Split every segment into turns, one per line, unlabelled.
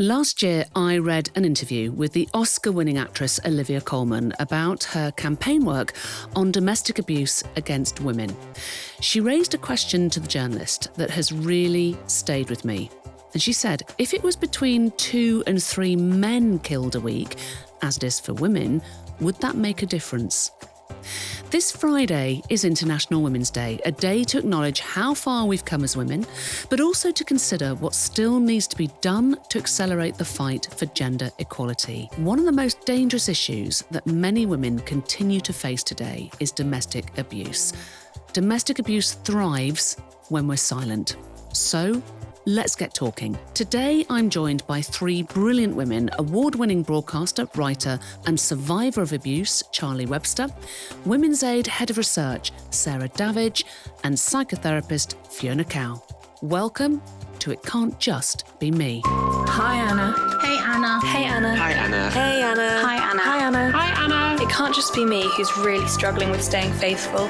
Last year, I read an interview with the Oscar-winning actress Olivia Colman about her campaign work on domestic abuse against women. She raised a question to the journalist that has really stayed with me. And she said, if it was between 2 and 3 men killed a week, as it is for women, would that make a difference? This Friday is International Women's Day, a day to acknowledge how far we've come as women, but also to consider what still needs to be done to accelerate the fight for gender equality. One of the most dangerous issues that many women continue to face today is domestic abuse. Domestic abuse thrives when we're silent. So, let's get talking. Today, I'm joined by 3 brilliant women, award-winning broadcaster, writer and survivor of abuse, Charlie Webster, Women's Aid Head of Research, Sarah Davidge, and psychotherapist, Fiona Kau. Welcome to It Can't Just Be Me.
Hi, Anna.
Hey, Anna.
Hey, Anna.
Hi, Anna.
Hey, Anna.
Hi, Anna.
Hi, Anna.
Hi, Anna.
It can't just be me who's really struggling with staying faithful.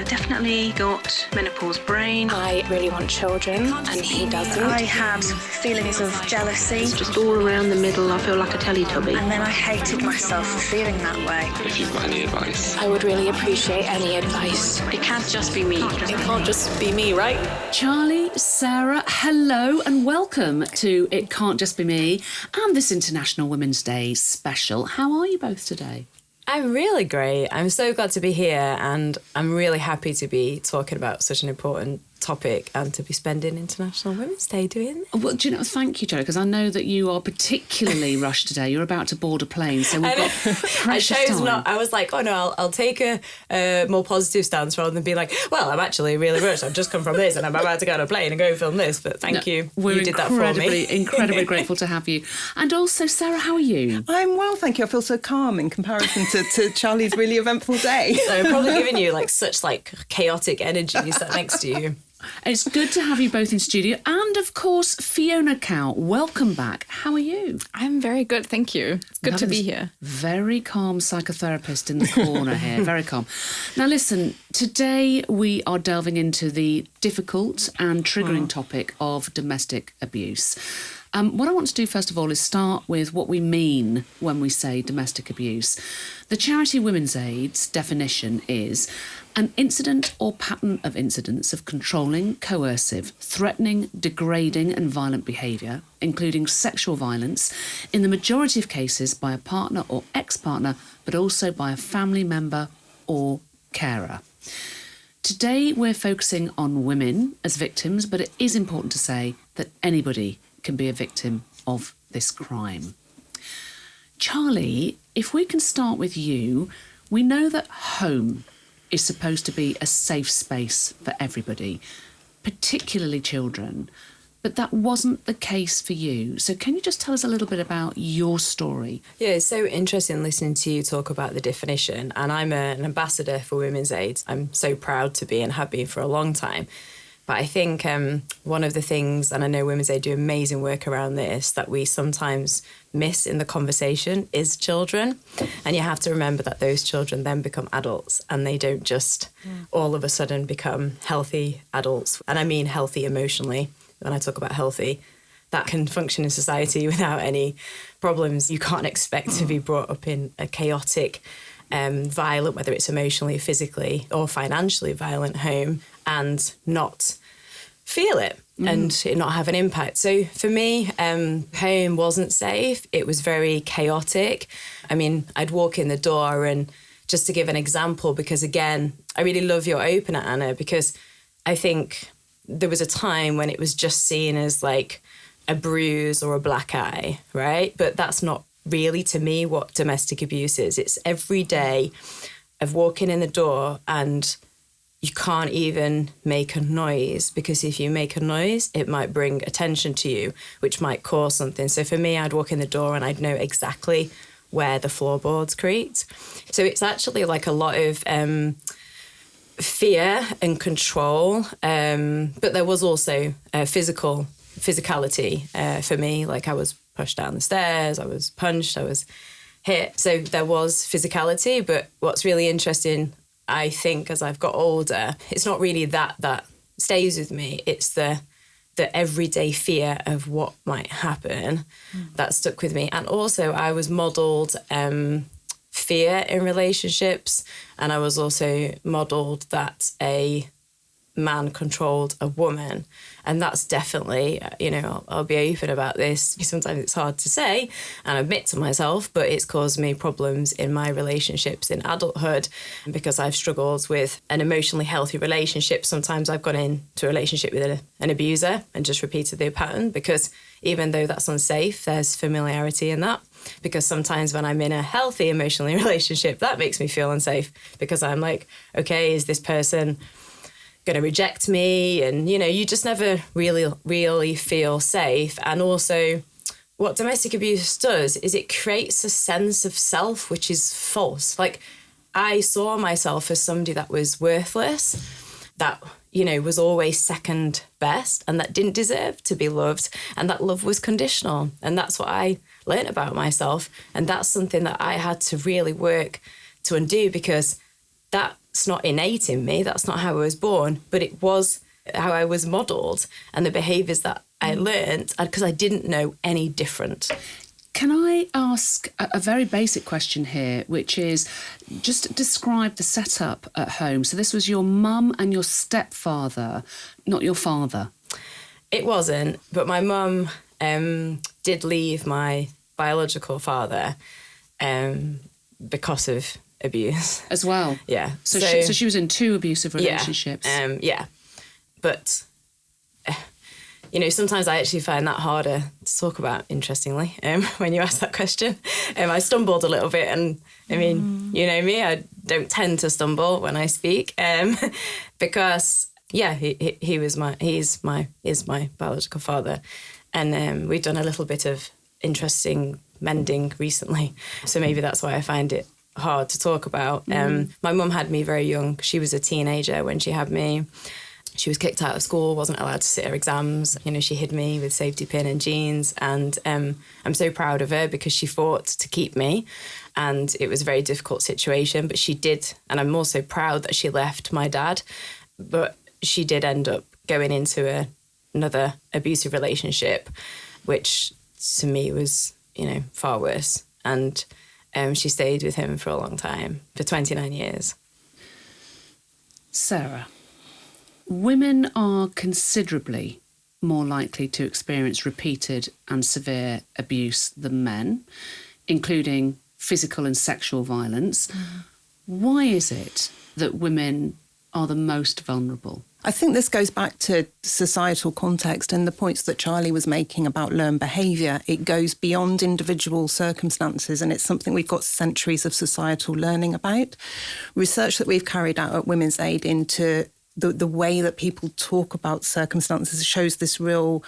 Definitely got menopause brain.
I really want children, and he doesn't.
I had feelings of jealousy.
Just all around the middle, I feel like a Teletubby.
And then I hated myself for feeling that way.
If you've got any advice.
I would really appreciate any advice.
It can't just be me.
It can't just be me, right?
Charlie, Sarah, hello and welcome to It Can't Just Be Me and this International Women's Day special. How are you both today?
I'm really great. I'm so glad to be here, and I'm really happy to be talking about such an important topic and to be spending International Women's Day doing this.
Well, do you know, thank you, Charlie, because I know that you are particularly rushed today. You're about to board a plane, so we've got precious
I chose
time.
not. I was like, oh no, I'll take a more positive stance rather than be like, well, I'm actually really rushed. I've just come from this and I'm about to go on a plane and go film this. But thank you.
We're
You did that for me.
incredibly grateful to have you. And also, Sarah, how are you?
I'm well, thank you. I feel so calm in comparison to Charlie's really eventful day.
So I'm probably giving you such chaotic energy sat next to you.
It's good to have you both in studio. And, of course, Fiona Kau, welcome back. How are you?
I'm very good, thank you. It's good to be here.
Very calm psychotherapist in the corner here, very calm. Now, listen, today we are delving into the difficult and triggering topic of domestic abuse. What I want to do, first of all, is start with what we mean when we say domestic abuse. The charity Women's Aid's definition is an incident or pattern of incidents of controlling, coercive, threatening, degrading and violent behaviour, including sexual violence, in the majority of cases by a partner or ex-partner, but also by a family member or carer. Today we're focusing on women as victims, but it is important to say that anybody can be a victim of this crime. Charlie, if we can start with you, we know that home is supposed to be a safe space for everybody, particularly children, but that wasn't the case for you. So can you just tell us a little bit about your story?
Yeah, it's so interesting listening to you talk about the definition, and I'm an ambassador for Women's Aid. I'm so proud to be and have been for a long time. But I think one of the things, and I know Women's Aid do amazing work around this, that we sometimes miss in the conversation is children. And you have to remember that those children then become adults and they don't just all of a sudden become healthy adults. And I mean healthy emotionally. When I talk about healthy, that can function in society without any problems. You can't expect to be brought up in a chaotic, violent, whether it's emotionally, physically or financially violent home, and not feel it and it not have an impact. So for me, home wasn't safe. It was very chaotic. I mean, I'd walk in the door, and just to give an example, because again, I really love your opener, Anna, because I think there was a time when it was just seen as like a bruise or a black eye, right? But that's not really, to me, what domestic abuse is. It's every day of walking in the door and you can't even make a noise, because if you make a noise, it might bring attention to you, which might cause something. So for me, I'd walk in the door and I'd know exactly where the floorboards creaked. So it's actually like a lot of fear and control, but there was also physicality for me. Like I was pushed down the stairs, I was punched, I was hit. So there was physicality, but what's really interesting, I think, as I've got older, it's not really that stays with me. It's the the everyday fear of what might happen, that stuck with me. And also I was modelled fear in relationships, and I was also modelled that a man controlled a woman. And that's definitely, I'll be open about this. Sometimes it's hard to say and admit to myself, but it's caused me problems in my relationships in adulthood because I've struggled with an emotionally healthy relationship. Sometimes I've gone into a relationship with an abuser and just repeated the pattern, because even though that's unsafe, there's familiarity in that. Because sometimes when I'm in a healthy emotionally relationship, that makes me feel unsafe, because I'm like, okay, is this person going to reject me? And, you just never really feel safe. And also what domestic abuse does is it creates a sense of self, which is false. Like, I saw myself as somebody that was worthless, that, was always second best, and that didn't deserve to be loved, and that love was conditional. And that's what I learned about myself. And that's something that I had to really work to undo, because that's not innate in me. That's not how I was born, but it was how I was modelled and the behaviours that I learned, because I didn't know any different.
Can I ask a very basic question here, which is just describe the setup at home. So this was your mum and your stepfather, not your father.
It wasn't, but my mum did leave my biological father because of abuse.
As well?
Yeah.
So she was in 2 abusive relationships.
Yeah. But, sometimes I actually find that harder to talk about, interestingly, when you ask that question. I stumbled a little bit, and I mean, you know me, I don't tend to stumble when I speak, because, yeah, he's my biological father. And we've done a little bit of interesting mending recently. So maybe that's why I find it hard to talk about. My mum had me very young. She was a teenager when she had me. She was kicked out of school, wasn't allowed to sit her exams. She hid me with safety pin and jeans. And I'm so proud of her, because she fought to keep me. And it was a very difficult situation, but she did. And I'm also proud that she left my dad. But she did end up going into another abusive relationship, which to me was, far worse. And she stayed with him for a long time, for 29 years.
Sarah, women are considerably more likely to experience repeated and severe abuse than men, including physical and sexual violence. Why is it that women are the most vulnerable?
I think this goes back to societal context and the points that Charlie was making about learned behaviour. It goes beyond individual circumstances, and it's something we've got centuries of societal learning about. Research that we've carried out at Women's Aid into the way that people talk about circumstances shows this real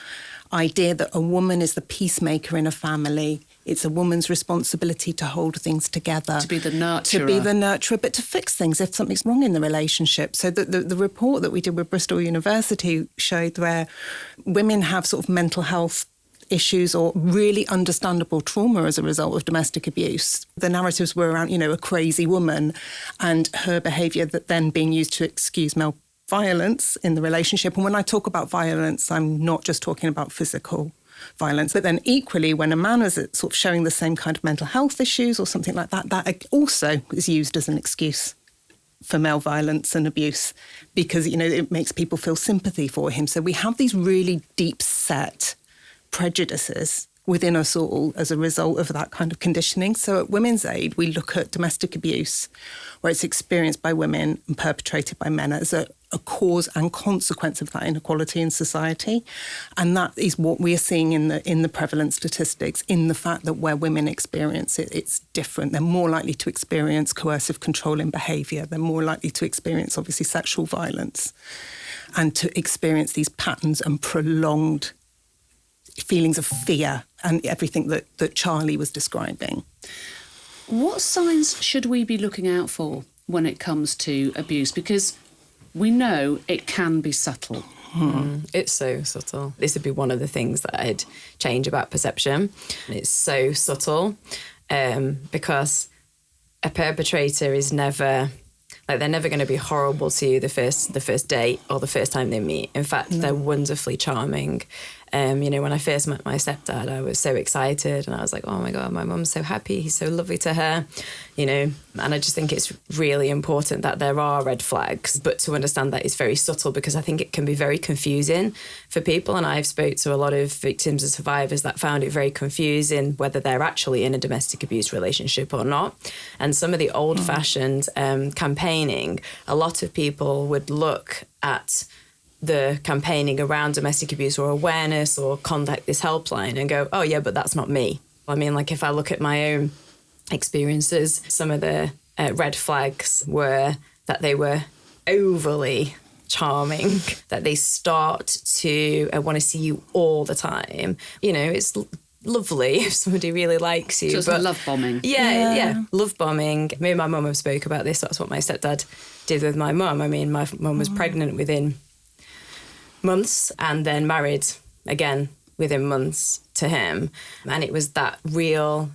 idea that a woman is the peacemaker in a family. It's a woman's responsibility to hold things together.
To be the nurturer.
To be the nurturer, but to fix things if something's wrong in the relationship. So the report that we did with Bristol University showed where women have sort of mental health issues or really understandable trauma as a result of domestic abuse. The narratives were around, a crazy woman and her behaviour that then being used to excuse male violence in the relationship. And when I talk about violence, I'm not just talking about physical violence. But then equally, when a man is sort of showing the same kind of mental health issues or something like that, that also is used as an excuse for male violence and abuse because, it makes people feel sympathy for him. So we have these really deep-set prejudices within us all as a result of that kind of conditioning. So at Women's Aid, we look at domestic abuse, where it's experienced by women and perpetrated by men as a cause and consequence of that inequality in society. And that is what we are seeing in the prevalent statistics, in the fact that where women experience it, it's different. They're more likely to experience coercive controlling behaviour. They're more likely to experience, obviously, sexual violence and to experience these patterns and prolonged feelings of fear and everything that Charlie was describing.
What signs should we be looking out for when it comes to abuse? Because we know it can be subtle.
It's so subtle. This would be one of the things that I'd change about perception. It's so subtle because a perpetrator is never Like, they're never going to be horrible to you the first date or the first time they meet. In fact, they're wonderfully charming. When I first met my stepdad, I was so excited and I was like, oh my God, my mum's so happy. He's so lovely to her, and I just think it's really important that there are red flags, but to understand that it's very subtle, because I think it can be very confusing for people. And I've spoke to a lot of victims and survivors that found it very confusing whether they're actually in a domestic abuse relationship or not. And some of the old-fashioned campaigning, a lot of people would look at the campaigning around domestic abuse or awareness or contact this helpline and go, oh yeah, but that's not me. I mean, like, if I look at my own experiences, some of the red flags were that they were overly charming, that they start to want to see you all the time. It's lovely if somebody really likes you.
Just love bombing.
Yeah, love bombing. Me and my mum have spoke about this. That's what my stepdad did with my mum. I mean, my mum was pregnant within months and then married again within months to him. And it was that real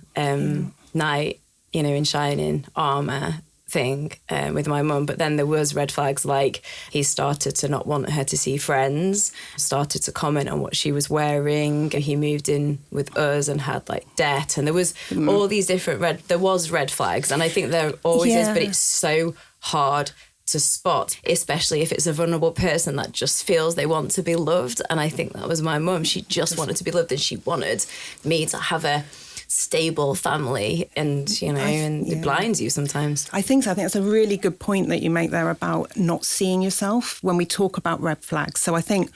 knight, in shining armour thing with my mum. But then there was red flags, like he started to not want her to see friends, started to comment on what she was wearing. He moved in with us and had like debt. And there was all these different red flags. And I think there always is, but it's so hard to spot, especially if it's a vulnerable person that just feels they want to be loved. And I think that was my mum. She just wanted to be loved, and she wanted me to have a stable family, and it blinds you sometimes.
I think so. I think that's a really good point that you make there about not seeing yourself when we talk about red flags. So I think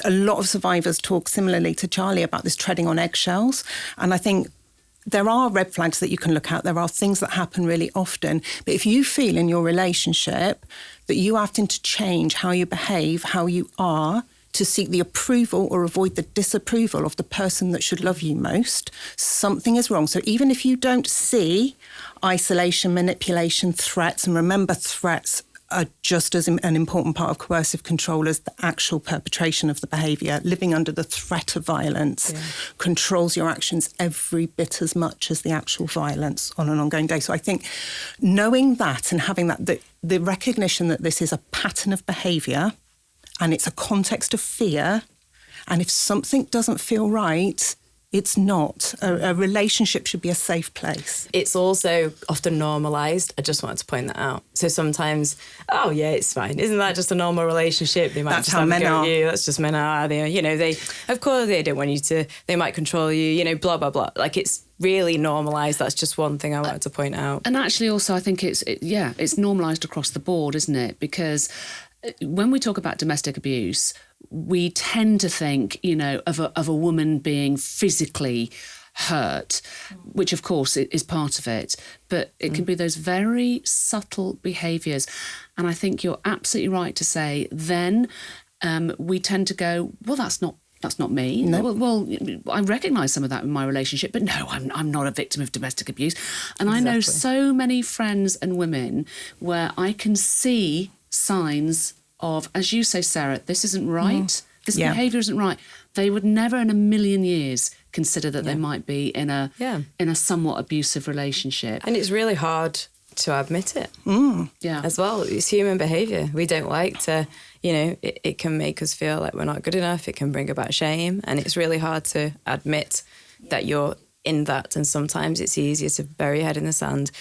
a lot of survivors talk similarly to Charlie about this treading on eggshells. And I think there are red flags that you can look at. There are things that happen really often. But if you feel in your relationship that you are having to change how you behave, how you are, to seek the approval or avoid the disapproval of the person that should love you most, something is wrong. So even if you don't see isolation, manipulation, threats, and remember, threats are just as an important part of coercive control as the actual perpetration of the behaviour. Living under the threat of violence controls your actions every bit as much as the actual violence on an ongoing day. So I think knowing that and having that, the recognition that this is a pattern of behaviour and it's a context of fear, and if something doesn't feel right, it's not. A relationship should be a safe place.
It's also often normalised. I just wanted to point that out. So sometimes, oh yeah, it's fine. Isn't that just a normal relationship? They might
That's
just
how men are.
You. That's just men are. They, of course, they don't want you to. They might control you. Blah blah blah. Like, it's really normalised. That's just one thing I wanted to point out.
And actually, also, I think it's normalised across the board, isn't it? Because when we talk about domestic abuse, we tend to think, of a woman being physically hurt, which of course is part of it, but it can be those very subtle behaviours. And I think you're absolutely right to say then we tend to go, well, that's not me.
No.
Well, I recognise some of that in my relationship, but no, I'm not a victim of domestic abuse. And I know so many friends and women where I can see signs of, as you say, Sarah, this isn't right. This behaviour isn't right. They would never in a million years consider that they might be in a somewhat abusive relationship.
And it's really hard to admit it as well. It's human behaviour. We don't like to, it can make us feel like we're not good enough. It can bring about shame. And it's really hard to admit that you're in that. And sometimes it's easier to bury your head in the sand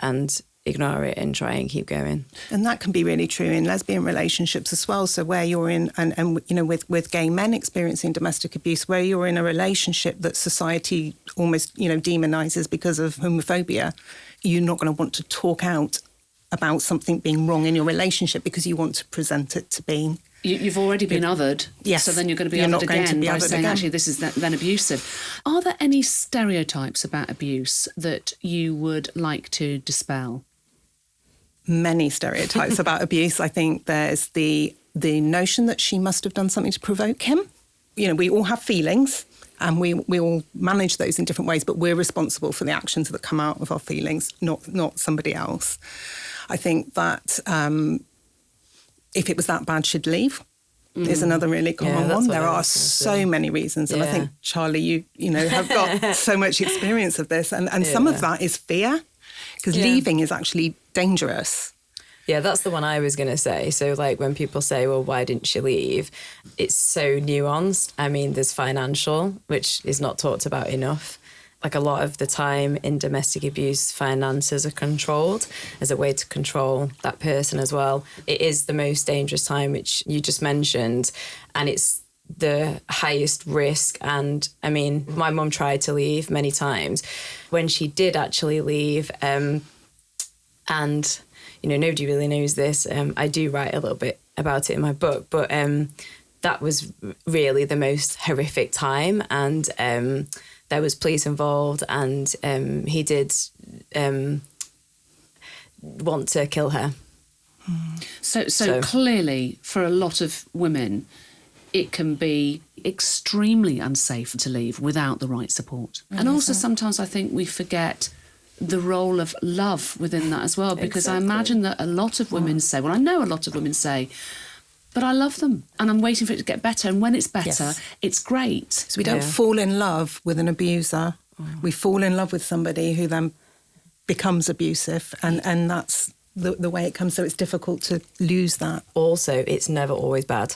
and ignore it and try and keep going.
And that can be really true in lesbian relationships as well. So where you're in, and with gay men experiencing domestic abuse, where you're in a relationship that society almost, demonises because of homophobia, you're not going to want to talk out about something being wrong in your relationship because you want to present it to being...
You've already been othered,
yes.
So then you're going to be othered again by saying, actually, this is then abusive. Are there any stereotypes about abuse that you would like to dispel?
Many stereotypes about abuse. I think there's the notion that she must have done something to provoke him. We all have feelings and we all manage those in different ways, but we're responsible for the actions that come out of our feelings, not somebody else. I think that if it was that bad, she'd leave. Is another really common one. There are so many reasons, and I think Charlie, you have got so much experience of this, and some of that is fear. Because leaving is actually dangerous.
Yeah, that's the one I was going to say. So like when people say, well, why didn't she leave? It's so nuanced. I mean, there's financial, which is not talked about enough. Like a lot of the time in domestic abuse, finances are controlled as a way to control that person as well. It is the most dangerous time, which you just mentioned, and it's the highest risk. And I mean, my mum tried to leave many times. When she did actually leave, and you know, nobody really knows this. I do write a little bit about it in my book, but that was really the most horrific time, and there was police involved, and he did want to kill her.
So clearly, for a lot of women, it can be extremely unsafe to leave without the right support. And also sometimes I think we forget the role of love within that as well, because I imagine that a lot of women say, well, I know a lot of women say, but I love them and I'm waiting for it to get better. And when it's better, it's great.
So we don't fall in love with an abuser. We fall in love with somebody who then becomes abusive. And that's the way it comes. So it's difficult to lose that.
Also, it's never always bad.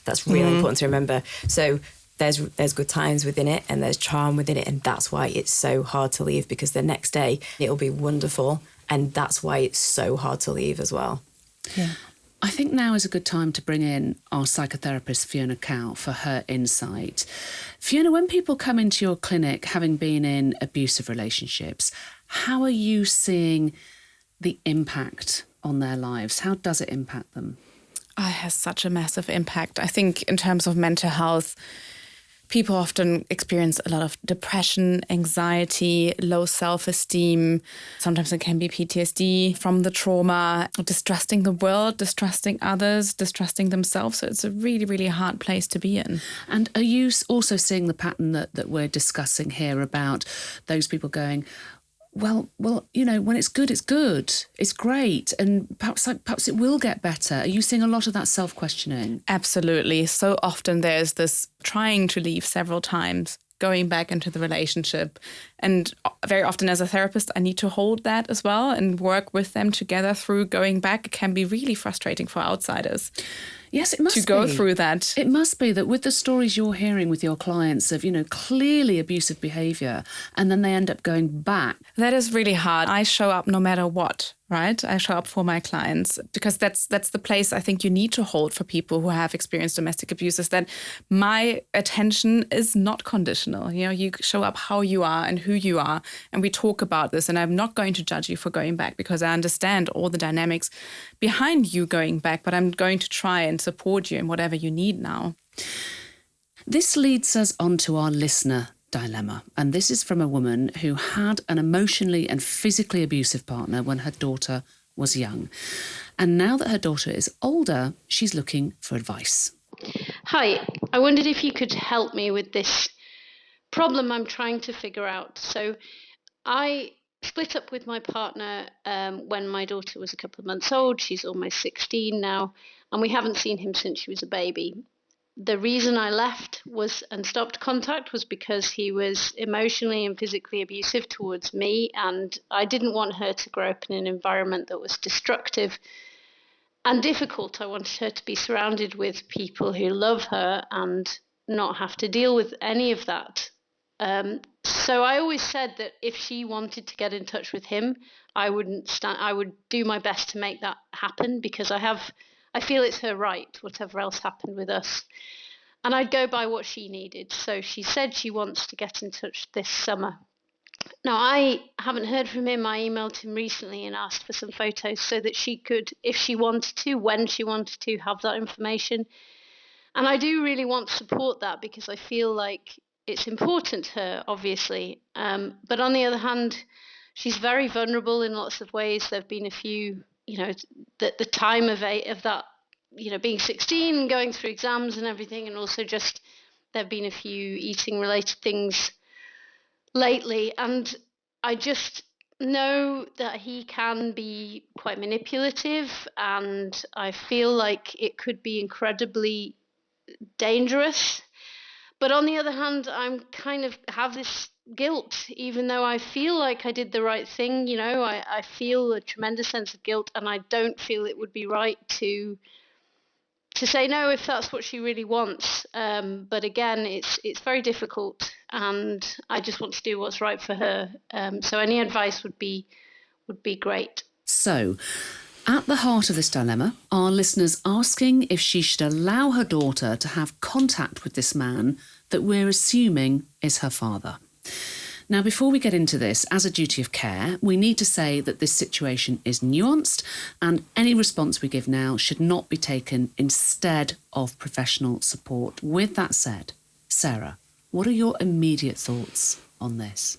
That's really important to remember. So there's good times within it and there's charm within it. And that's why it's so hard to leave, because the next day it'll be wonderful. And that's why it's so hard to leave as well.
Yeah.
I think now is a good time to bring in our psychotherapist, Fiona Kau, for her insight. Fiona, when people come into your clinic having been in abusive relationships, how are you seeing the impact on their lives? How does it impact them?
It has such a massive impact. I think in terms of mental health, people often experience a lot of depression, anxiety, low self-esteem. Sometimes it can be PTSD from the trauma, distrusting the world, distrusting others, distrusting themselves. So it's a really, really hard place to be in.
And are you also seeing the pattern that we're discussing here about those people going, well, you know, when it's good, it's great, and perhaps it will get better. Are you seeing a lot of that self-questioning?
Absolutely. So often there's this trying to leave several times, going back into the relationship. And very often as a therapist, I need to hold that as well and work with them together through going back. It can be really frustrating for outsiders.
Yes, it must be.
To go through that.
It must be that with the stories you're hearing with your clients of, you know, clearly abusive behaviour, and then they end up going back.
That is really hard. I show up no matter what, right? I show up for my clients because that's the place I think you need to hold for people who have experienced domestic abuse, is that my attention is not conditional. You know, you show up how you are and who you are, and we talk about this, and I'm not going to judge you for going back because I understand all the dynamics behind you going back, but I'm going to try and support you in whatever you need now.
This leads us on to our listener dilemma, and this is from a woman who had an emotionally and physically abusive partner when her daughter was young. And now that her daughter is older, she's looking for advice.
Hi, I wondered if you could help me with this problem I'm trying to figure out. So I split up with my partner when my daughter was a couple of months old. She's almost 16 now, and we haven't seen him since she was a baby. The reason I left and stopped contact was because he was emotionally and physically abusive towards me, and I didn't want her to grow up in an environment that was destructive and difficult. I wanted her to be surrounded with people who love her and not have to deal with any of that. So I always said that if she wanted to get in touch with him, I would do my best to make that happen, because I feel it's her right, whatever else happened with us. And I'd go by what she needed. So she said she wants to get in touch this summer. Now, I haven't heard from him. I emailed him recently and asked for some photos so that she could, if she wanted to, when she wanted to, have that information. And I do really want to support that, because I feel like it's important to her, obviously. But on the other hand, she's very vulnerable in lots of ways. There have been a few, the time of that, being 16 and going through exams and everything, and also just there have been a few eating related things lately. And I just know that he can be quite manipulative, and I feel like it could be incredibly dangerous. But on the other hand, I'm kind of have this guilt, even though I feel like I did the right thing. You know, I feel a tremendous sense of guilt, and I don't feel it would be right to say no if that's what she really wants. But again, it's very difficult, and I just want to do what's right for her. So any advice would be great.
So, at the heart of this dilemma are listeners asking if she should allow her daughter to have contact with this man that we're assuming is her father. Now, before we get into this, as a duty of care, we need to say that this situation is nuanced and any response we give now should not be taken instead of professional support. With that said, Sarah, what are your immediate thoughts on this?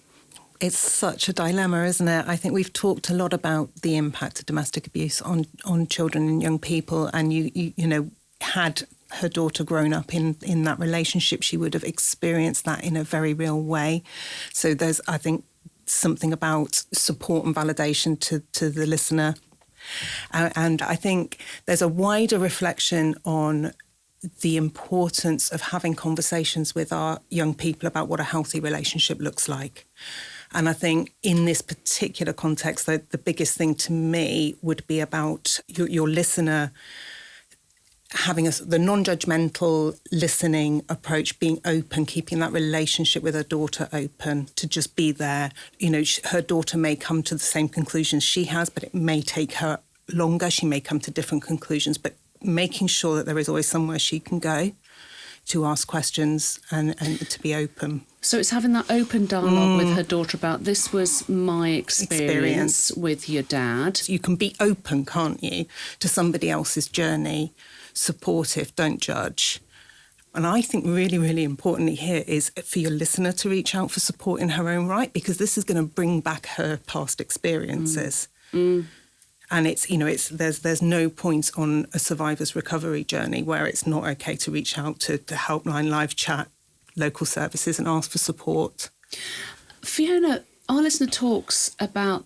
It's such a dilemma, isn't it? I think we've talked a lot about the impact of domestic abuse on children and young people, and you know, had her daughter grown up in that relationship, she would have experienced that in a very real way. So there's, I think, something about support and validation to the listener. And I think there's a wider reflection on the importance of having conversations with our young people about what a healthy relationship looks like. And I think in this particular context, the biggest thing to me would be about your listener having the non-judgmental listening approach, being open, keeping that relationship with her daughter open, to just be there. You know, her daughter may come to the same conclusions she has, but it may take her longer. She may come to different conclusions, but making sure that there is always somewhere she can go to ask questions and to be open.
So it's having that open dialogue with her daughter about, this was my experience with your dad.
You can be open, can't you, to somebody else's journey, supportive, don't judge. And I think really, really importantly here is for your listener to reach out for support in her own right, because this is going to bring back her past experiences. And it's, you know, there's no point on a survivor's recovery journey where it's not okay to reach out to Helpline, live chat, local services and ask for support.
Fiona, our listener talks about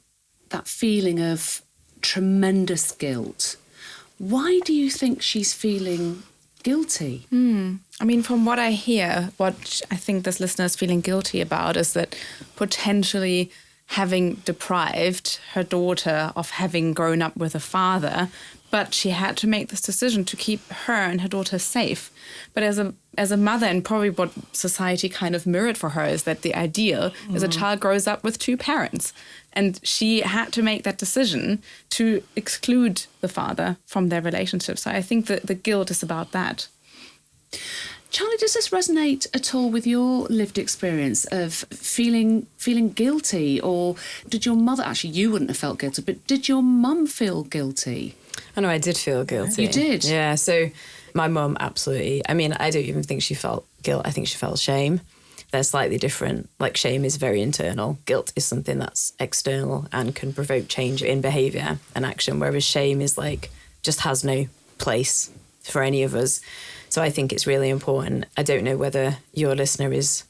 that feeling of tremendous guilt. Why do you think she's feeling guilty?
I mean, from what I hear, what I think this listener is feeling guilty about is that potentially having deprived her daughter of having grown up with a father, but she had to make this decision to keep her and her daughter safe. But as a mother, and probably what society kind of mirrored for her, is that the ideal is a child grows up with two parents. And she had to make that decision to exclude the father from their relationship. So I think that the guilt is about that.
Charlie, does this resonate at all with your lived experience of feeling guilty? Or did your mother, actually you wouldn't have felt guilty, but did your mum feel guilty?
I know I did feel guilty.
You did?
Yeah, so my mum absolutely, I mean, I don't even think she felt guilt, I think she felt shame. They're slightly different. Like, shame is very internal. Guilt is something that's external and can provoke change in behaviour and action, whereas shame is like, just has no place for any of us. So I think it's really important. I don't know whether your listener is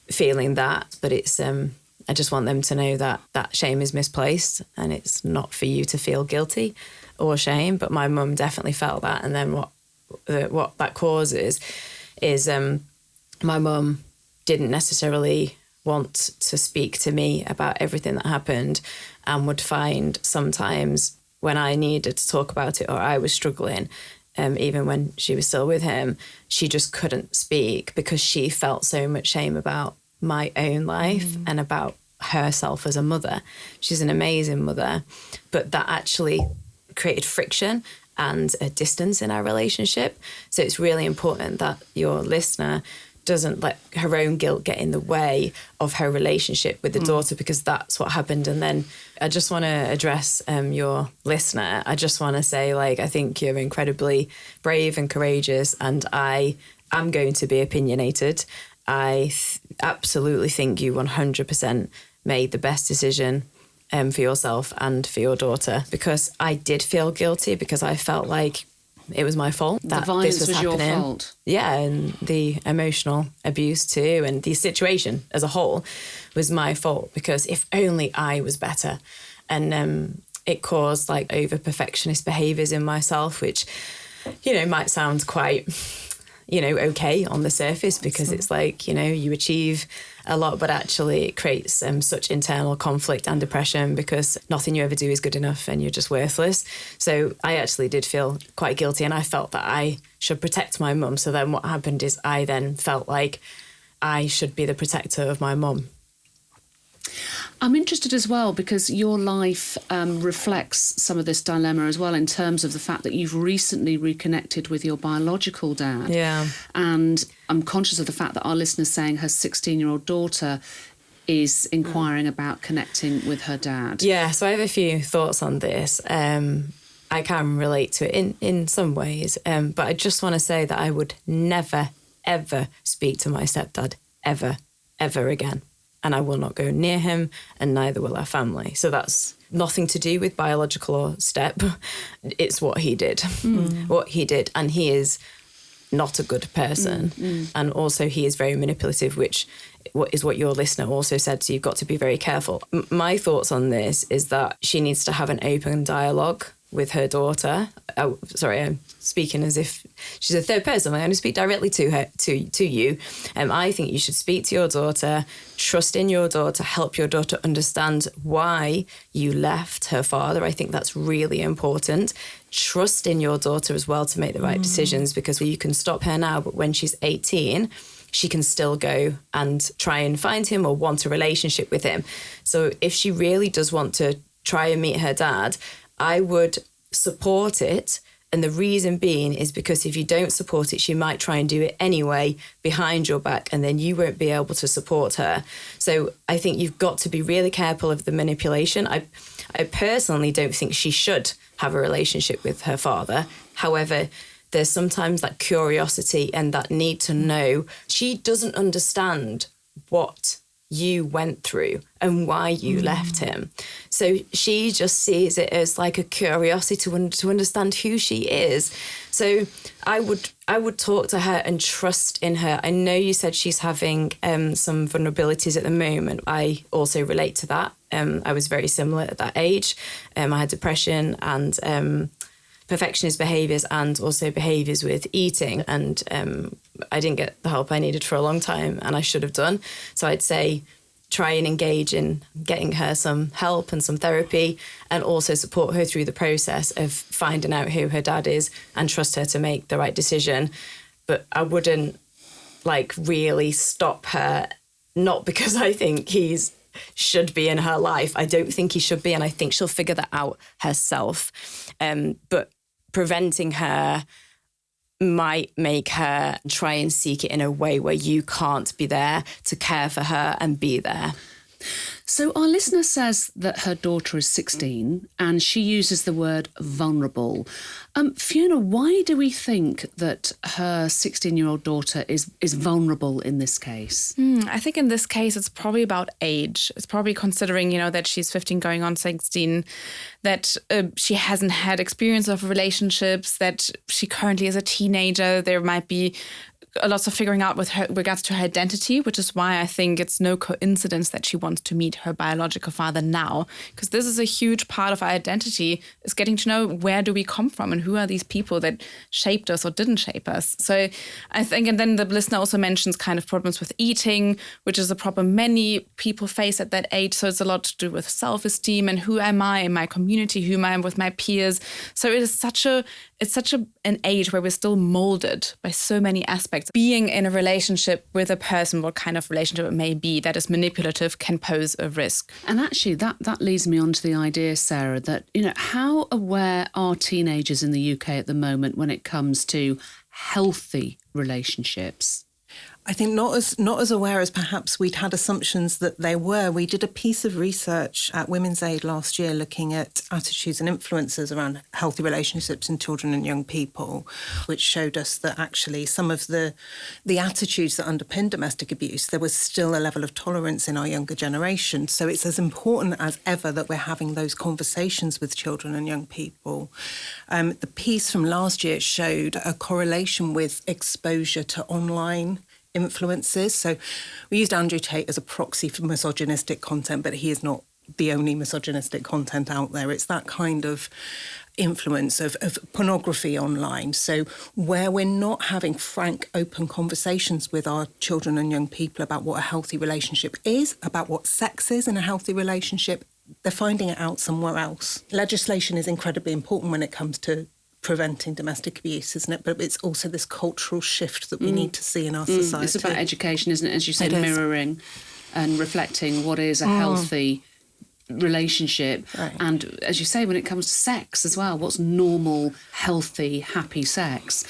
feeling that, but it's I just want them to know that shame is misplaced and it's not for you to feel guilty or shame. But my mum definitely felt that. And then what that causes is my mum didn't necessarily want to speak to me about everything that happened, and would find sometimes when I needed to talk about it or I was struggling, even when she was still with him, she just couldn't speak because she felt so much shame about my own life and about herself as a mother. She's an amazing mother, but that actually created friction and a distance in our relationship. So it's really important that your listener doesn't let her own guilt get in the way of her relationship with the daughter, because that's what happened. And then I just want to address your listener. I just want to say, like, I think you're incredibly brave and courageous, and I am going to be opinionated. I absolutely think you 100% made the best decision for yourself and for your daughter, because I did feel guilty because I felt like it was my fault that
the violence
this was
your
happening.
fault.
Yeah, and the emotional abuse too, and the situation as a whole was my fault, because if only I was better. And it caused like over perfectionist behaviours in myself, which, you know, might sound quite, okay on the surface, because it's like, you achieve a lot, but actually it creates such internal conflict and depression because nothing you ever do is good enough and you're just worthless. So I actually did feel quite guilty, and I felt that I should protect my mum. So then what happened is I then felt like I should be the protector of my mum.
I'm interested as well because your life reflects some of this dilemma as well, in terms of the fact that you've recently reconnected with your biological dad.
Yeah.
And I'm conscious of the fact that our listener's saying her 16-year-old daughter is inquiring about connecting with her dad.
Yeah, so I have a few thoughts on this. I can relate to it in some ways, but I just want to say that I would never, ever speak to my stepdad, ever, ever again. And I will not go near him, and neither will our family. So that's nothing to do with biological or step. It's what he did. What he did. And he is not a good person. And also he is very manipulative, which is what your listener also said. So you've got to be very careful. My thoughts on this is that she needs to have an open dialogue with her daughter. Oh, sorry, I'm speaking as if she's a third person. I only speak directly to her, to you. I think you should speak to your daughter, trust in your daughter, help your daughter understand why you left her father. I think that's really important. Trust in your daughter as well to make the right decisions, because you can stop her now, but when she's 18, she can still go and try and find him or want a relationship with him. So if she really does want to try and meet her dad, I would support it. And the reason being is because if you don't support it, she might try and do it anyway behind your back, and then you won't be able to support her. So I think you've got to be really careful of the manipulation. I personally don't think she should have a relationship with her father. However, there's sometimes that curiosity and that need to know. She doesn't understand what you went through and why you left him. So she just sees it as like a curiosity to understand who she is. So I would talk to her and trust in her. I know you said she's having some vulnerabilities at the moment. I also relate to that. I was very similar at that age. I had depression and perfectionist behaviours and also behaviours with eating. And I didn't get the help I needed for a long time, and I should have done. So I'd say try and engage in getting her some help and some therapy, and also support her through the process of finding out who her dad is and trust her to make the right decision. But I wouldn't really stop her, not because I think he's should be in her life. I don't think he should be, and I think she'll figure that out herself. But preventing her might make her try and seek it in a way where you can't be there to care for her and be there.
So our listener says that her daughter is 16 and she uses the word vulnerable. Fiona, why do we think that her 16-year-old daughter is vulnerable in this case?
I think in this case, it's probably about age. It's probably considering, that she's 15 going on 16, that she hasn't had experience of relationships, that she currently is a teenager. There might be lots of figuring out with her regards to her identity, which is why I think it's no coincidence that she wants to meet her biological father now, because this is a huge part of our identity, is getting to know where do we come from and who are these people that shaped us or didn't shape us. So I think, and then the listener also mentions kind of problems with eating, which is a problem many people face at that age. So it's a lot to do with self-esteem and who am I in my community, who am I with my peers. So it is such an age where we're still molded by so many aspects. Being in a relationship with a person, what kind of relationship it may be, that is manipulative, can pose a risk.
And actually that leads me on to the idea, Sarah, that, how aware are teenagers in the UK at the moment when it comes to healthy relationships?
I think not as aware as perhaps we'd had assumptions that they were. We did a piece of research at Women's Aid last year looking at attitudes and influences around healthy relationships in children and young people, which showed us that actually some of the attitudes that underpin domestic abuse, there was still a level of tolerance in our younger generation. So it's as important as ever that we're having those conversations with children and young people. The piece from last year showed a correlation with exposure to online influences. So we used Andrew Tate as a proxy for misogynistic content, but he is not the only misogynistic content out there. It's that kind of influence of pornography online. So where we're not having frank, open conversations with our children and young people about what a healthy relationship is, about what sex is in a healthy relationship, they're finding it out somewhere else. Legislation is incredibly important when it comes to preventing domestic abuse, isn't it? But it's also this cultural shift that we need to see in our society.
It's about education, isn't it? As you said, mirroring and reflecting what is a healthy relationship.
Right.
And as you say, when it comes to sex as well, what's normal, healthy, happy sex?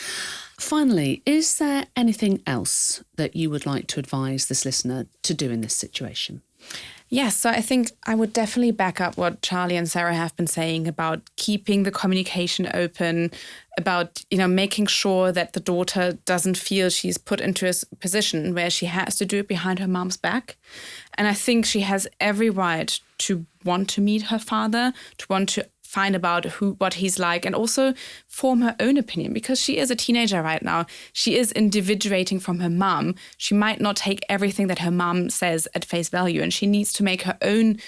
Finally, is there anything else that you would like to advise this listener to do in this situation?
Yes, so I think I would definitely back up what Charlie and Sarah have been saying about keeping the communication open, about, making sure that the daughter doesn't feel she's put into a position where she has to do it behind her mom's back. And I think she has every right to want to meet her father, to want to find about what he's like, and also form her own opinion, because she is a teenager right now. She is individuating from her mom. She might not take everything that her mom says at face value, and she needs to make her own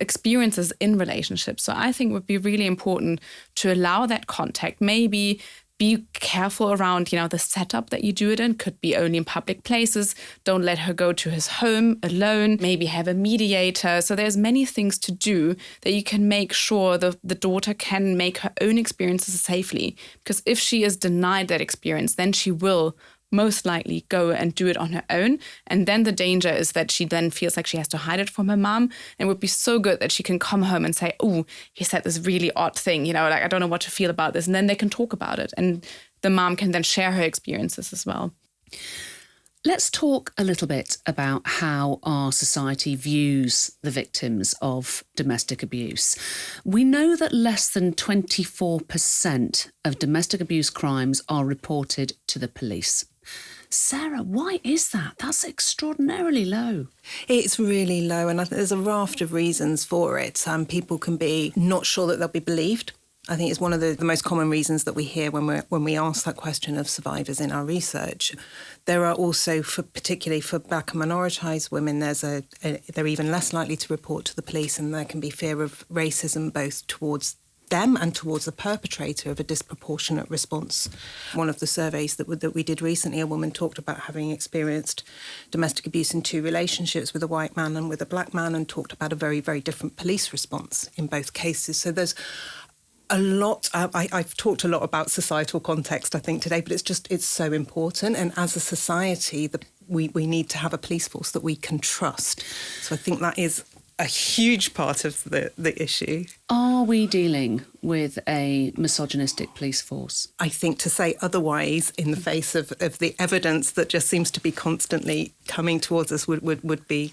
experiences in relationships. So I think it would be really important to allow that contact. Maybe be careful around, the setup that you do it in. Could be only in public places. Don't let her go to his home alone. Maybe have a mediator. So there's many things to do that you can make sure the daughter can make her own experiences safely. Because if she is denied that experience, then she will most likely go and do it on her own. And then the danger is that she then feels like she has to hide it from her mom. And it would be so good that she can come home and say, oh, he said this really odd thing, I don't know what to feel about this. And then they can talk about it. And the mom can then share her experiences as well.
Let's talk a little bit about how our society views the victims of domestic abuse. We know that less than 24% of domestic abuse crimes are reported to the police. Sarah, why is that? That's extraordinarily low.
It's really low, and there's a raft of reasons for it. People can be not sure that they'll be believed. I think it's one of the most common reasons that we hear when we ask that question of survivors in our research. There are also, particularly for black and minoritized women, they're even less likely to report to the police, and there can be fear of racism both towards them and towards the perpetrator of a disproportionate response. One of the surveys that we did recently, a woman talked about having experienced domestic abuse in 2 relationships, with a white man and with a black man, and talked about a very, very different police response in both cases. So there's a lot. I've talked a lot about societal context, I think, today, but it's so important. And as a society, we need to have a police force that we can trust. So I think that is a huge part of the issue.
Are we dealing with a misogynistic police force?
I think to say otherwise in the face of the evidence that just seems to be constantly coming towards us would be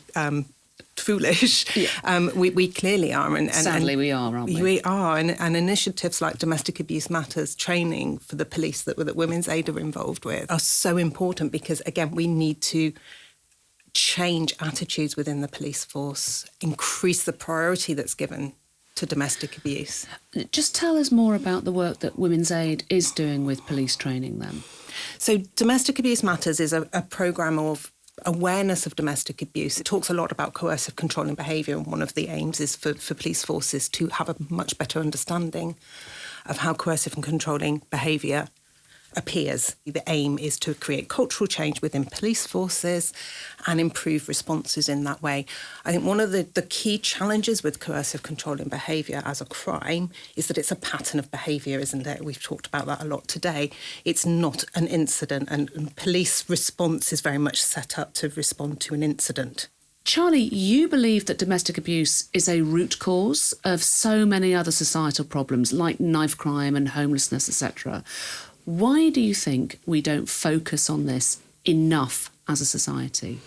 foolish. Yeah. We clearly are. And
sadly, we are, aren't we?
We are. And initiatives like Domestic Abuse Matters training for the police that Women's Aid are involved with are so important, because, again, we need to change attitudes within the police force, increase the priority that's given to domestic abuse.
Just tell us more about the work that Women's Aid is doing with police training then.
So Domestic Abuse Matters is a programme of awareness of domestic abuse. It talks a lot about coercive controlling behaviour, and one of the aims is for police forces to have a much better understanding of how coercive and controlling behaviour appears. The aim is to create cultural change within police forces and improve responses in that way. I think one of the key challenges with coercive controlling behaviour as a crime is that it's a pattern of behaviour, isn't it? We've talked about that a lot today. It's not an incident, and police response is very much set up to respond to an incident.
Charlie, you believe that domestic abuse is a root cause of so many other societal problems like knife crime and homelessness, etc. Why do you think we don't focus on this enough as a society?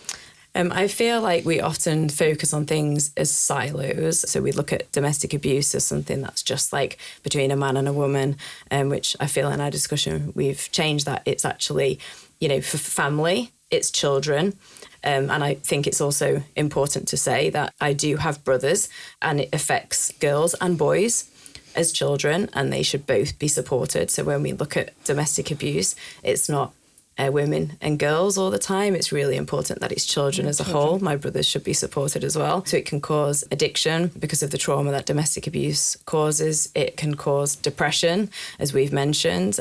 I feel like we often focus on things as silos. So we look at domestic abuse as something that's just like between a man and a woman, which I feel in our discussion we've changed that. It's actually, for family, it's children. And I think it's also important to say that I do have brothers, and it affects girls and boys as children, and they should both be supported. So when we look at domestic abuse, it's not women and girls all the time. It's really important that it's children as a whole. My brothers should be supported as well. So it can cause addiction because of the trauma that domestic abuse causes. It can cause depression, as we've mentioned.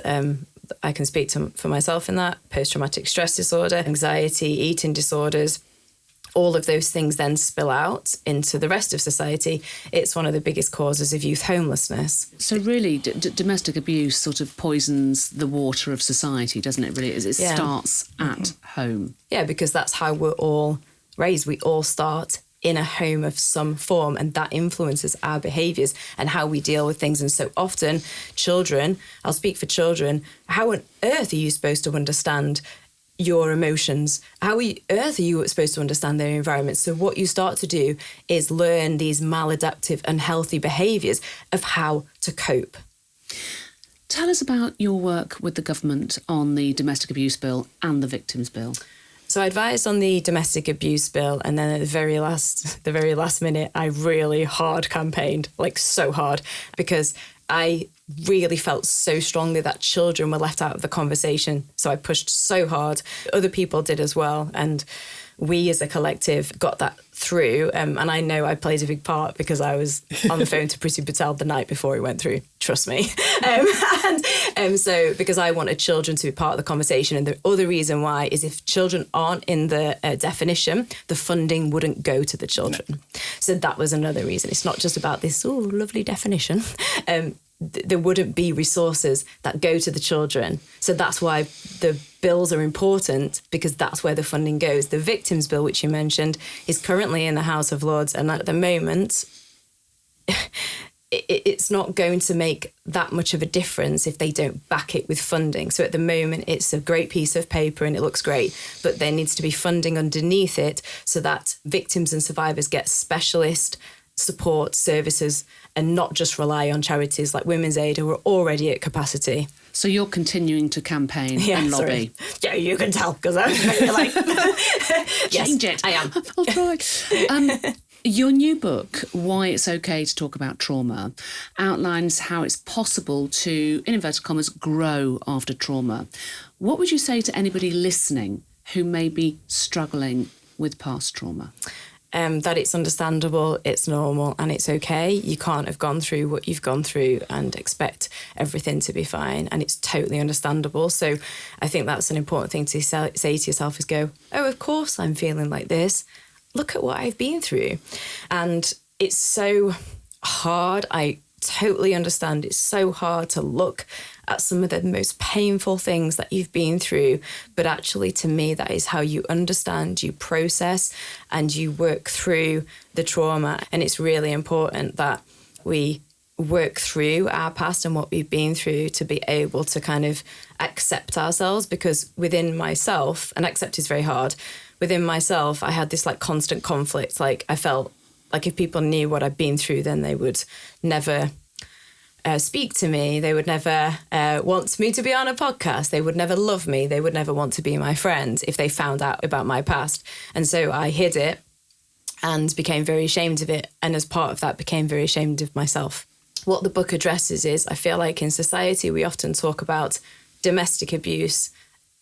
I can speak for myself in that. Post-traumatic stress disorder, anxiety, eating disorders. All of those things then spill out into the rest of society. It's one of the biggest causes of youth homelessness.
So really, domestic abuse sort of poisons the water of society, doesn't it, really? It starts at home.
Yeah, because that's how we're all raised. We all start in a home of some form, and that influences our behaviours and how we deal with things. And so often children, I'll speak for children, how on earth are you supposed to understand your emotions? How on earth are you supposed to understand their environment? So what you start to do is learn these maladaptive, unhealthy behaviours of how to cope.
Tell us about your work with the government on the domestic abuse bill and the victims bill.
So I advised on the domestic abuse bill, and then at the very last minute, I really hard campaigned, like so hard, because I really felt so strongly that children were left out of the conversation. So I pushed so hard. Other people did as well. And we as a collective got that through. And I know I played a big part because I was on the phone to Priti Patel the night before it went through. Trust me. So because I wanted children to be part of the conversation. And the other reason why is if children aren't in the definition, the funding wouldn't go to the children. No. So that was another reason. It's not just about this, lovely definition. There wouldn't be resources that go to the children. So that's why the bills are important, because that's where the funding goes. The victims bill, which you mentioned, is currently in the House of Lords. And at the moment, it's not going to make that much of a difference if they don't back it with funding. So at the moment, it's a great piece of paper and it looks great, but there needs to be funding underneath it so that victims and survivors get specialist support services and not just rely on charities like Women's Aid, who are already at capacity.
So you're continuing to campaign and lobby.
Sorry. Yeah, you can tell because I'm like
change it.
I am.
I'll try. Your new book, Why It's Okay to Talk About Trauma, outlines how it's possible to, in inverted commas, grow after trauma. What would you say to anybody listening who may be struggling with past trauma?
That it's understandable, it's normal, and it's okay. You can't have gone through what you've gone through and expect everything to be fine, and it's totally understandable. So I think that's an important thing to say to yourself is go, oh, of course I'm feeling like this. Look at what I've been through. And it's so hard. I totally understand. It's so hard to look at some of the most painful things that you've been through. But actually, to me, that is how you understand, you process, and you work through the trauma. And it's really important that we work through our past and what we've been through to be able to kind of accept ourselves. Because within myself, and accept is very hard, within myself, I had this like constant conflict. Like I felt like if people knew what I'd been through, then they would never speak to me. They would never want me to be on a podcast. They would never love me. They would never want to be my friend if they found out about my past. And so I hid it and became very ashamed of it. And as part of that, became very ashamed of myself. What the book addresses is, I feel like in society, we often talk about domestic abuse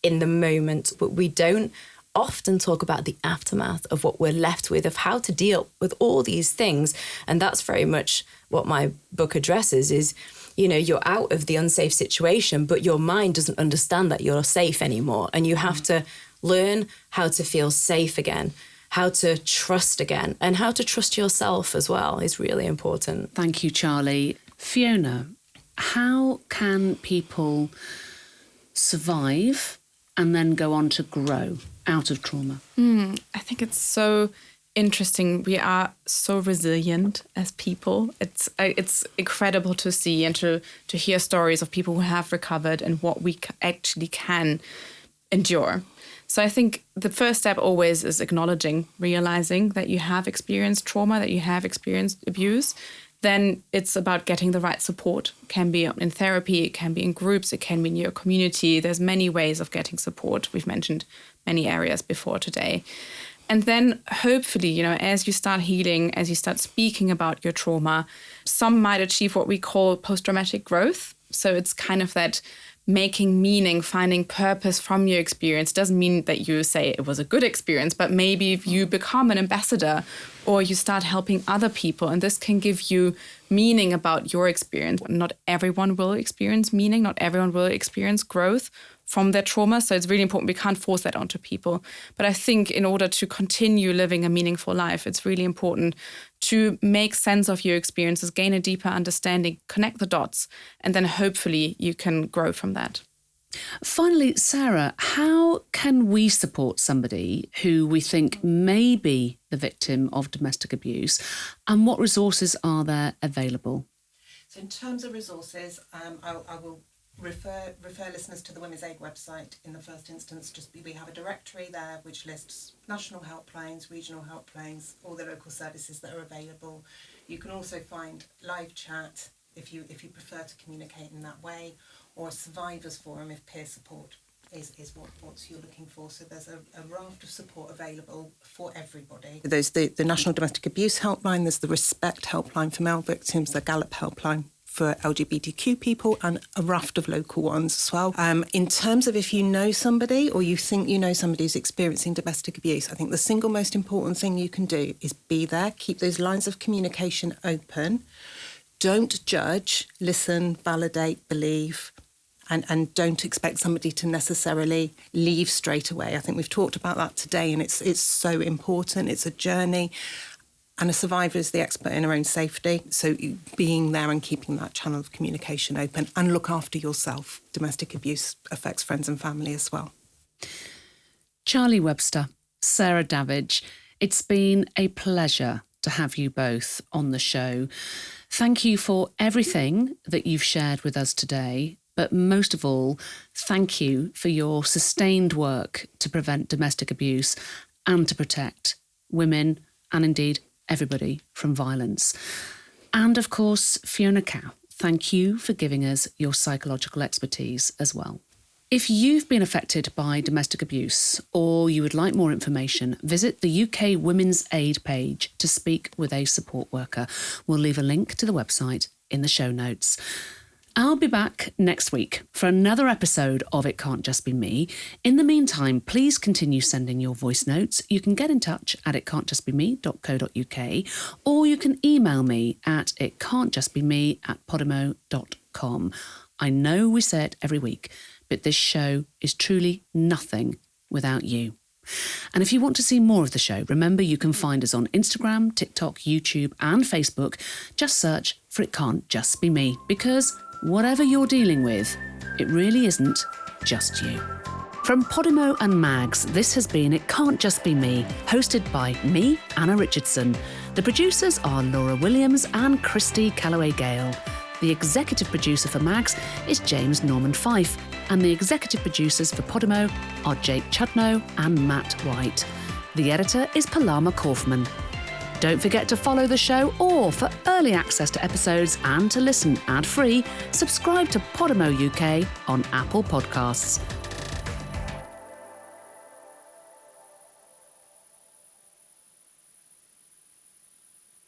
in the moment, but we don't often talk about the aftermath of what we're left with, of how to deal with all these things. And that's very much what my book addresses is, you know, you're out of the unsafe situation, but your mind doesn't understand that you're safe anymore. And you have to learn how to feel safe again, how to trust again, and how to trust yourself as well is really important.
Thank you, Charlie. Fiona, how can people survive and then go on to grow out of trauma?
I think it's so interesting. We are so resilient as people. It's incredible to see and to hear stories of people who have recovered and what we actually can endure. So I think the first step always is acknowledging, realizing that you have experienced trauma, that you have experienced abuse. Then it's about getting the right support. It can be in therapy, it can be in groups, it can be in your community. There's many ways of getting support. We've mentioned many areas before today. And then hopefully, you know, as you start healing, as you start speaking about your trauma, some might achieve what we call post-traumatic growth. So it's kind of that making meaning, finding purpose from your experience. Doesn't mean that you say it was a good experience, but maybe if you become an ambassador or you start helping other people, and this can give you meaning about your experience. Not everyone will experience meaning, not everyone will experience growth from their trauma. So it's really important. We can't force that onto people. But I think in order to continue living a meaningful life, it's really important to make sense of your experiences, gain a deeper understanding, connect the dots, and then hopefully you can grow from that.
Finally, Sarah, how can we support somebody who we think may be the victim of domestic abuse, and what resources are there available?
So in terms of resources, I will refer listeners to the Women's Aid website in the first instance. We have a directory there which lists national helplines, regional helplines, all the local services that are available. You can also find live chat if you prefer to communicate in that way, or a survivors forum if peer support is what you're looking for. So there's a raft of support available for everybody. There's the National Domestic Abuse Helpline, there's the Respect Helpline for male victims, the Gallup Helpline for LGBTQ people, and a raft of local ones as well. In terms of if you know somebody or you think you know somebody who's experiencing domestic abuse, I think the single most important thing you can do is be there, keep those lines of communication open, don't judge, listen, validate, believe, and don't expect somebody to necessarily leave straight away. I think we've talked about that today, and it's so important. It's a journey. And a survivor is the expert in her own safety. So being there and keeping that channel of communication open, and look after yourself. Domestic abuse affects friends and family as well.
Charlie Webster, Sarah Davidge, it's been a pleasure to have you both on the show. Thank you for everything that you've shared with us today. But most of all, thank you for your sustained work to prevent domestic abuse and to protect women and indeed everybody from violence. And of course, Fiona Kau, thank you for giving us your psychological expertise as well. If you've been affected by domestic abuse or you would like more information, visit the UK Women's Aid page to speak with a support worker. We'll leave a link to the website in the show notes. I'll be back next week for another episode of It Can't Just Be Me. In the meantime, please continue sending your voice notes. You can get in touch at itcan'tjustbeme.co.uk, or you can email me at itcan'tjustbeme@podimo.com. I know we say it every week, but this show is truly nothing without you. And if you want to see more of the show, remember you can find us on Instagram, TikTok, YouTube and Facebook. Just search for It Can't Just Be Me, because whatever you're dealing with, it really isn't just you. From Podimo and Mags, this has been It Can't Just Be Me, hosted by me, Anna Richardson. The producers are Laura Williams and Christy Calloway-Gale. The executive producer for Mags is James Norman Fife, and the executive producers for Podimo are Jake Chudnow and Matt White. The editor is Palama Kaufman. Don't forget to follow the show, or for early access to episodes and to listen ad-free, subscribe to Podimo UK on Apple Podcasts.